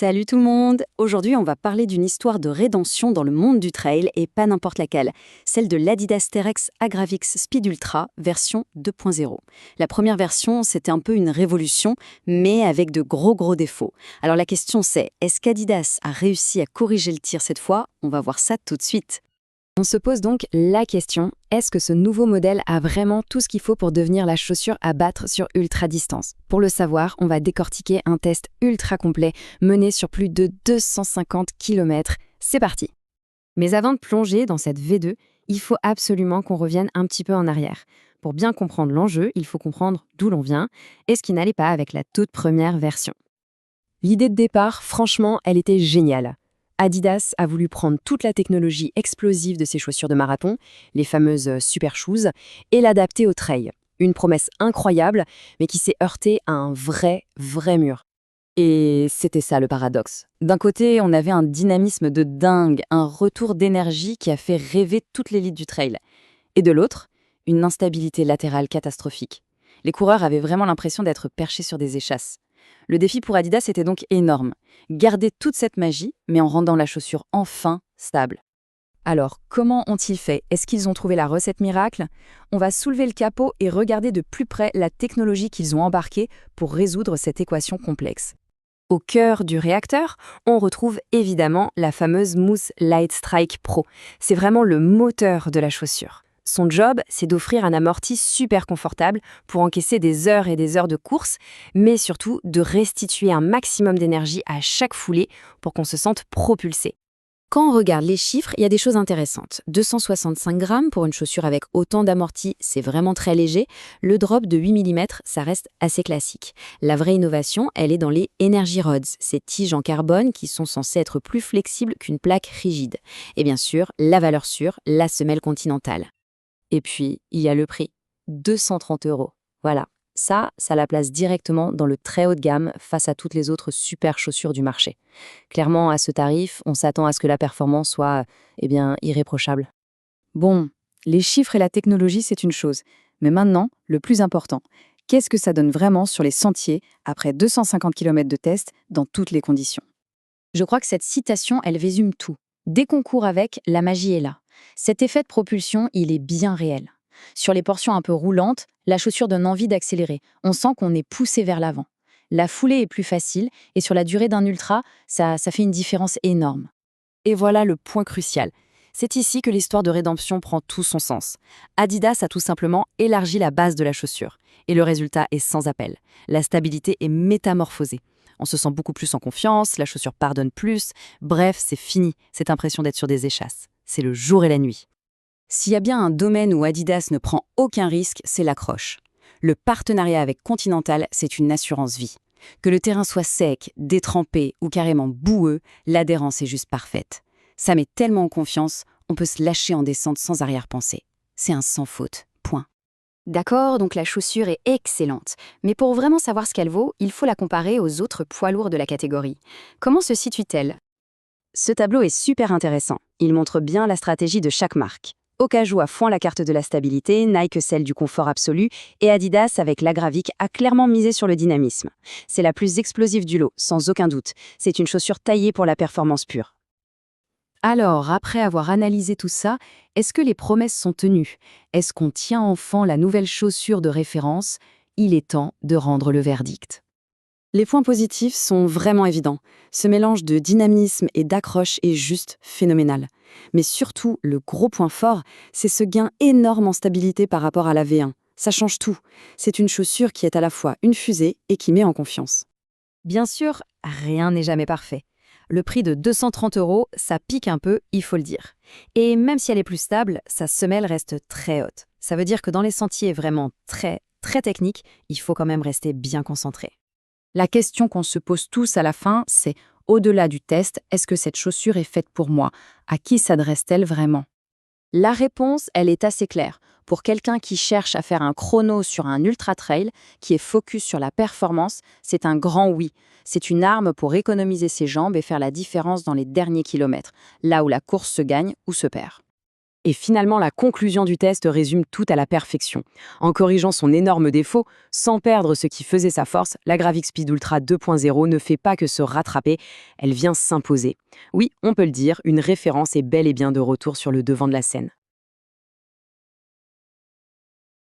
Salut tout le monde! Aujourd'hui, on va parler d'une histoire de rédemption dans le monde du trail et pas n'importe laquelle, celle de l'Adidas Terrex Agravix Speed Ultra version 2.0. La première version, c'était un peu une révolution, mais avec de gros défauts. Alors la question c'est, est-ce qu'Adidas a réussi à corriger le tir cette fois? On va voir ça tout de suite. On se pose donc la question, est-ce que ce nouveau modèle a vraiment tout ce qu'il faut pour devenir la chaussure à battre sur ultra distance? Pour le savoir, on va décortiquer un test ultra complet mené sur plus de 250 km. C'est parti! Mais avant de plonger dans cette V2, il faut absolument qu'on revienne un petit peu en arrière. Pour bien comprendre l'enjeu, il faut comprendre d'où l'on vient et ce qui n'allait pas avec la toute première version. L'idée de départ, franchement, elle était géniale. Adidas a voulu prendre toute la technologie explosive de ses chaussures de marathon, les fameuses Super Shoes, et l'adapter au trail. Une promesse incroyable, mais qui s'est heurtée à un vrai mur. Et c'était ça le paradoxe. D'un côté, on avait un dynamisme de dingue, un retour d'énergie qui a fait rêver toute l'élite du trail. Et de l'autre, une instabilité latérale catastrophique. Les coureurs avaient vraiment l'impression d'être perchés sur des échasses. Le défi pour Adidas était donc énorme. Garder toute cette magie, mais en rendant la chaussure enfin stable. Alors, comment ont-ils fait? Est-ce qu'ils ont trouvé la recette miracle? On va soulever le capot et regarder de plus près la technologie qu'ils ont embarquée pour résoudre cette équation complexe. Au cœur du réacteur, on retrouve évidemment la fameuse mousse Light Strike Pro. C'est vraiment le moteur de la chaussure. Son job, c'est d'offrir un amorti super confortable pour encaisser des heures et des heures de course, mais surtout de restituer un maximum d'énergie à chaque foulée pour qu'on se sente propulsé. Quand on regarde les chiffres, il y a des choses intéressantes. 265 grammes pour une chaussure avec autant d'amorti, c'est vraiment très léger. Le drop de 8 mm, ça reste assez classique. La vraie innovation, elle est dans les Energy Rods, ces tiges en carbone qui sont censées être plus flexibles qu'une plaque rigide. Et bien sûr, la valeur sûre, la semelle continentale. Et puis, il y a le prix, 230 €. Voilà, ça la place directement dans le très haut de gamme face à toutes les autres super chaussures du marché. Clairement, à ce tarif, on s'attend à ce que la performance soit, irréprochable. Bon, les chiffres et la technologie, c'est une chose. Mais maintenant, le plus important, qu'est-ce que ça donne vraiment sur les sentiers après 250 km de test dans toutes les conditions? Je crois que cette citation, elle résume tout. Dès qu'on court avec, la magie est là. Cet effet de propulsion, il est bien réel. Sur les portions un peu roulantes, la chaussure donne envie d'accélérer. On sent qu'on est poussé vers l'avant. La foulée est plus facile et sur la durée d'un ultra, ça fait une différence énorme. Et voilà le point crucial. C'est ici que l'histoire de rédemption prend tout son sens. Adidas a tout simplement élargi la base de la chaussure. Et le résultat est sans appel. La stabilité est métamorphosée. On se sent beaucoup plus en confiance, la chaussure pardonne plus. Bref, c'est fini, cette impression d'être sur des échasses. C'est le jour et la nuit. S'il y a bien un domaine où Adidas ne prend aucun risque, c'est l'accroche. Le partenariat avec Continental, c'est une assurance vie. Que le terrain soit sec, détrempé ou carrément boueux, l'adhérence est juste parfaite. Ça met tellement en confiance, on peut se lâcher en descente sans arrière-pensée. C'est un sans faute, point. D'accord, donc la chaussure est excellente. Mais pour vraiment savoir ce qu'elle vaut, il faut la comparer aux autres poids lourds de la catégorie. Comment se situe-t-elle? Ce tableau est super intéressant. Il montre bien la stratégie de chaque marque. Oka joue à fond la carte de la stabilité, Nike celle du confort absolu, et Adidas, avec l'Agravik, a clairement misé sur le dynamisme. C'est la plus explosive du lot, sans aucun doute. C'est une chaussure taillée pour la performance pure. Alors, après avoir analysé tout ça, est-ce que les promesses sont tenues? Est-ce qu'on tient enfin la nouvelle chaussure de référence? Il est temps de rendre le verdict. Les points positifs sont vraiment évidents. Ce mélange de dynamisme et d'accroche est juste phénoménal. Mais surtout, le gros point fort, c'est ce gain énorme en stabilité par rapport à la V1. Ça change tout. C'est une chaussure qui est à la fois une fusée et qui met en confiance. Bien sûr, rien n'est jamais parfait. Le prix de 230 €, ça pique un peu, il faut le dire. Et même si elle est plus stable, sa semelle reste très haute. Ça veut dire que dans les sentiers vraiment très techniques, il faut quand même rester bien concentré. La question qu'on se pose tous à la fin, c'est, au-delà du test, est-ce que cette chaussure est faite pour moi? À qui s'adresse-t-elle vraiment? La réponse, elle est assez claire. Pour quelqu'un qui cherche à faire un chrono sur un ultra-trail, qui est focus sur la performance, c'est un grand oui. C'est une arme pour économiser ses jambes et faire la différence dans les derniers kilomètres, là où la course se gagne ou se perd. Et finalement, la conclusion du test résume tout à la perfection. En corrigeant son énorme défaut, sans perdre ce qui faisait sa force, la Gravix Speed Ultra 2.0 ne fait pas que se rattraper, elle vient s'imposer. Oui, on peut le dire, une référence est bel et bien de retour sur le devant de la scène.